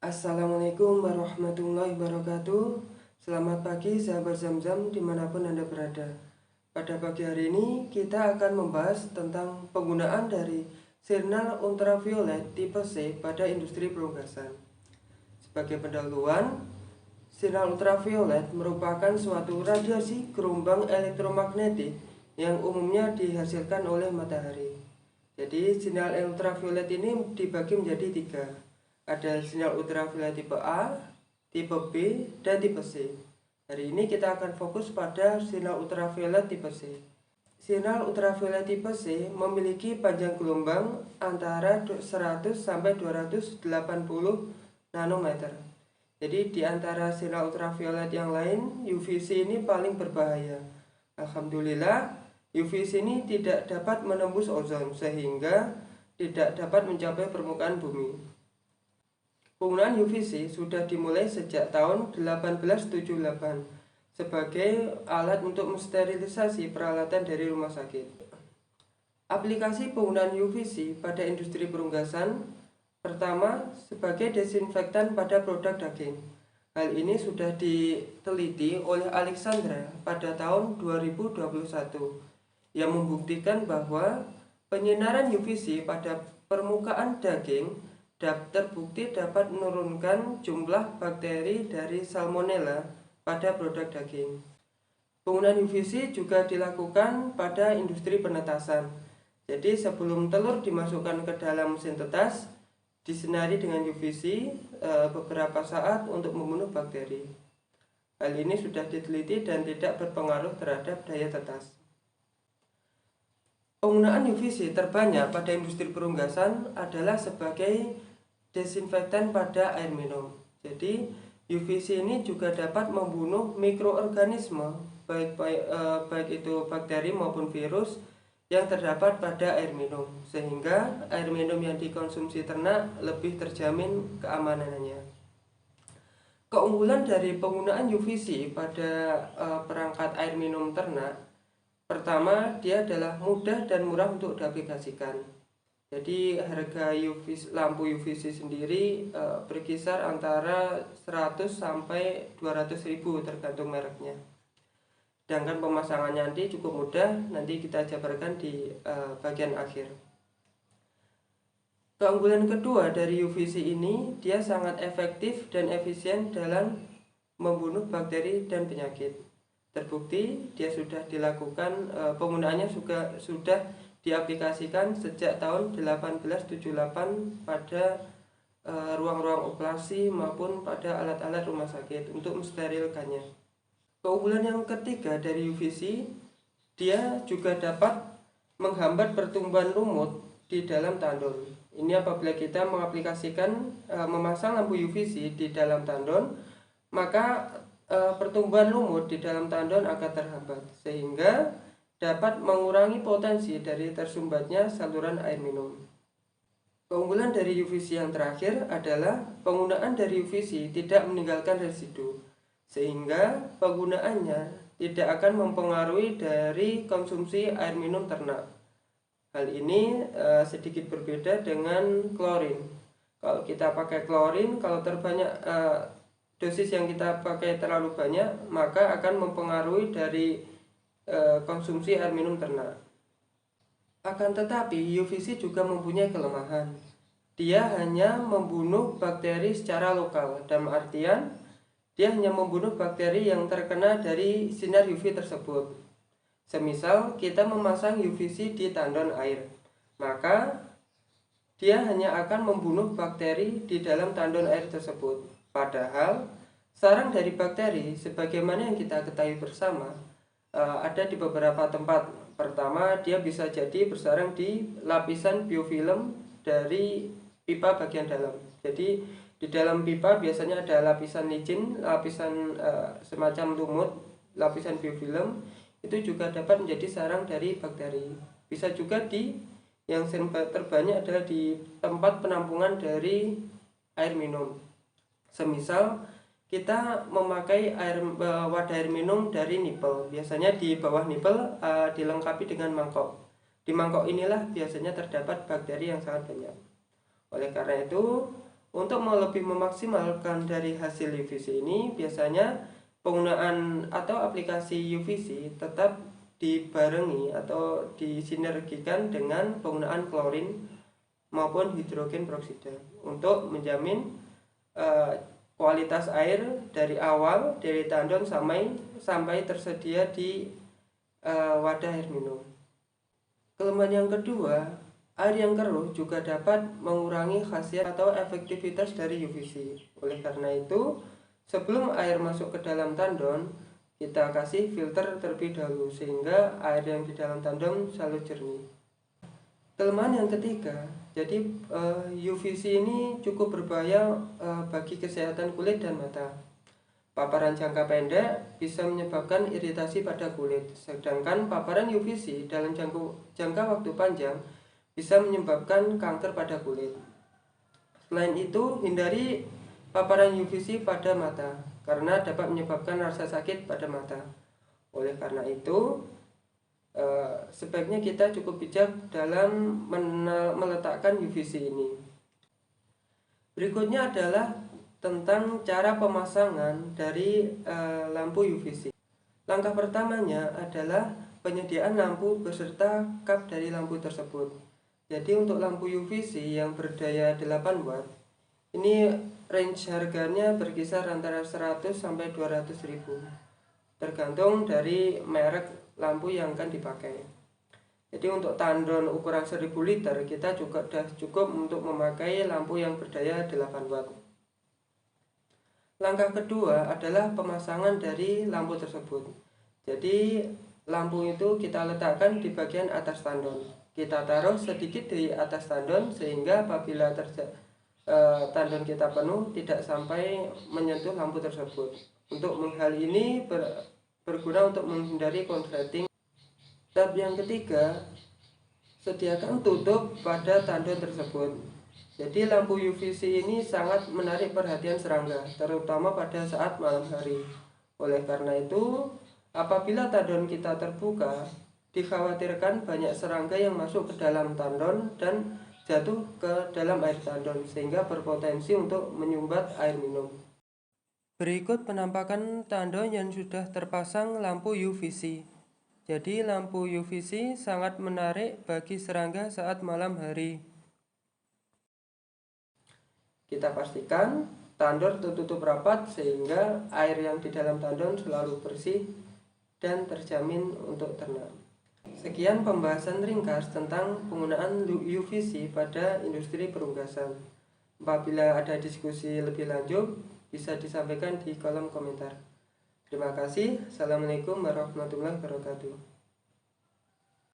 Assalamualaikum warahmatullahi wabarakatuh. Selamat pagi sahabat Zamzam dimanapun Anda berada. Pada pagi hari ini kita akan membahas tentang penggunaan dari sinyal ultraviolet tipe C pada industri perunggasan. Sebagai pendahuluan, sinyal ultraviolet merupakan suatu radiasi gelombang elektromagnetik yang umumnya dihasilkan oleh matahari. Jadi sinyal ultraviolet ini dibagi menjadi tiga. Ada sinyal ultraviolet tipe A, tipe B, dan tipe C. Hari ini kita akan fokus pada sinyal ultraviolet tipe C. Sinyal ultraviolet tipe C memiliki panjang gelombang antara 100 sampai 280 nanometer. Jadi di antara sinyal ultraviolet yang lain, UVC ini paling berbahaya. Alhamdulillah, UVC ini tidak dapat menembus ozon sehingga tidak dapat mencapai permukaan bumi. Penggunaan UVC sudah dimulai sejak tahun 1878 sebagai alat untuk mensterilisasi peralatan dari rumah sakit. Aplikasi penggunaan UVC pada industri perunggasan: pertama, sebagai desinfektan pada produk daging. Hal ini sudah diteliti oleh Alexandra pada tahun 2021 yang membuktikan bahwa penyinaran UVC pada permukaan daging terbukti dapat menurunkan jumlah bakteri dari Salmonella pada produk daging. Penggunaan UVC juga dilakukan pada industri penetasan. Jadi sebelum telur dimasukkan ke dalam mesin tetas, disinari dengan UVC beberapa saat untuk membunuh bakteri. Hal ini sudah diteliti dan tidak berpengaruh terhadap daya tetas. Penggunaan UVC terbanyak pada industri perunggasan adalah sebagai desinfektan pada air minum. Jadi UVC ini juga dapat membunuh mikroorganisme baik itu bakteri maupun virus yang terdapat pada air minum, sehingga air minum yang dikonsumsi ternak lebih terjamin keamanannya. Keunggulan dari penggunaan UVC pada perangkat air minum ternak: pertama, dia adalah mudah dan murah untuk diaplikasikan. Jadi harga lampu UVC sendiri berkisar antara 100 sampai 200 ribu tergantung mereknya. Sedangkan pemasangannya nanti cukup mudah, nanti kita jabarkan di bagian akhir. Keunggulan kedua dari UVC ini, dia sangat efektif dan efisien dalam membunuh bakteri dan penyakit. Terbukti dia sudah dilakukan, penggunaannya juga sudah diaplikasikan sejak tahun 1878 pada ruang-ruang operasi maupun pada alat-alat rumah sakit untuk mensterilkannya. Keunggulan yang ketiga dari UVC, dia juga dapat menghambat pertumbuhan lumut di dalam tandon. Ini apabila kita mengaplikasikan memasang lampu UVC di dalam tandon, maka pertumbuhan lumut di dalam tandon akan terhambat sehingga dapat mengurangi potensi dari tersumbatnya saluran air minum. Keunggulan dari UVC yang terakhir adalah penggunaan dari UVC tidak meninggalkan residu, sehingga penggunaannya tidak akan mempengaruhi dari konsumsi air minum ternak. Hal ini sedikit berbeda dengan klorin. Kalau kita pakai klorin, kalau dosis yang kita pakai terlalu banyak, maka akan mempengaruhi dari konsumsi air minum ternak. Akan tetapi UVC juga mempunyai kelemahan. Dia hanya membunuh bakteri secara lokal, dalam artian dia hanya membunuh bakteri yang terkena dari sinar UV tersebut. Semisal kita memasang UVC di tandon air, maka dia hanya akan membunuh bakteri di dalam tandon air tersebut. Padahal sarang dari bakteri sebagaimana yang kita ketahui bersama ada di beberapa tempat. Pertama, dia bisa jadi bersarang di lapisan biofilm dari pipa bagian dalam. Jadi di dalam pipa biasanya ada lapisan licin, lapisan semacam lumut, lapisan biofilm. Itu juga dapat menjadi sarang dari bakteri. Bisa juga yang terbanyak adalah di tempat penampungan dari air minum. Semisal kita memakai wadah air minum dari nipel. Biasanya di bawah nipel dilengkapi dengan mangkok. Di mangkok inilah biasanya terdapat bakteri yang sangat banyak. Oleh karena itu, Untuk lebih memaksimalkan dari hasil UVC ini, biasanya penggunaan atau aplikasi UVC tetap dibarengi atau disinergikan dengan penggunaan klorin maupun hidrogen peroksida untuk menjamin kualitas air dari awal dari tandon sampai tersedia di wadah air minum. Kelemahan yang kedua, air yang keruh juga dapat mengurangi khasiat atau efektivitas dari UVC. Oleh karena itu, sebelum air masuk ke dalam tandon, kita kasih filter terlebih dahulu sehingga air yang di dalam tandon selalu jernih. Kelemahan yang ketiga, jadi UVC ini cukup berbahaya bagi kesehatan kulit dan mata. Paparan jangka pendek bisa menyebabkan iritasi pada kulit, sedangkan paparan UVC dalam jangka waktu panjang bisa menyebabkan kanker pada kulit. Selain itu, hindari paparan UVC pada mata karena dapat menyebabkan rasa sakit pada mata. Oleh karena itu, sebaiknya kita cukup bijak dalam meletakkan UVC ini. Berikutnya adalah tentang cara pemasangan dari lampu UVC. Langkah pertamanya adalah penyediaan lampu beserta kap dari lampu tersebut. Jadi untuk lampu UVC yang berdaya 8 watt, ini range harganya berkisar antara 100 sampai 200 ribu, tergantung dari merek lampu yang akan dipakai. Jadi untuk tandon ukuran 1000 liter kita juga sudah cukup untuk memakai lampu yang berdaya 8 watt. Langkah kedua adalah pemasangan dari lampu tersebut. Jadi lampu itu kita letakkan di bagian atas tandon. Kita taruh sedikit di atas tandon sehingga apabila tandon kita penuh tidak sampai menyentuh lampu tersebut. Untuk hal ini berguna untuk menghindari konsleting. Tahap yang ketiga, sediakan tutup pada tandon tersebut. Jadi lampu UVC ini sangat menarik perhatian serangga, terutama pada saat malam hari. Oleh karena itu, apabila tandon kita terbuka, dikhawatirkan banyak serangga yang masuk ke dalam tandon dan jatuh ke dalam air tandon sehingga berpotensi untuk menyumbat air minum. Berikut penampakan tandon yang sudah terpasang lampu UVC. Jadi lampu UVC sangat menarik bagi serangga saat malam hari. Kita pastikan tandon tertutup rapat sehingga air yang di dalam tandon selalu bersih dan terjamin untuk ternak. Sekian pembahasan ringkas tentang penggunaan UVC pada industri perunggasan. Apabila ada diskusi lebih lanjut, bisa disampaikan di kolom komentar. Terima kasih. Assalamualaikum warahmatullahi wabarakatuh.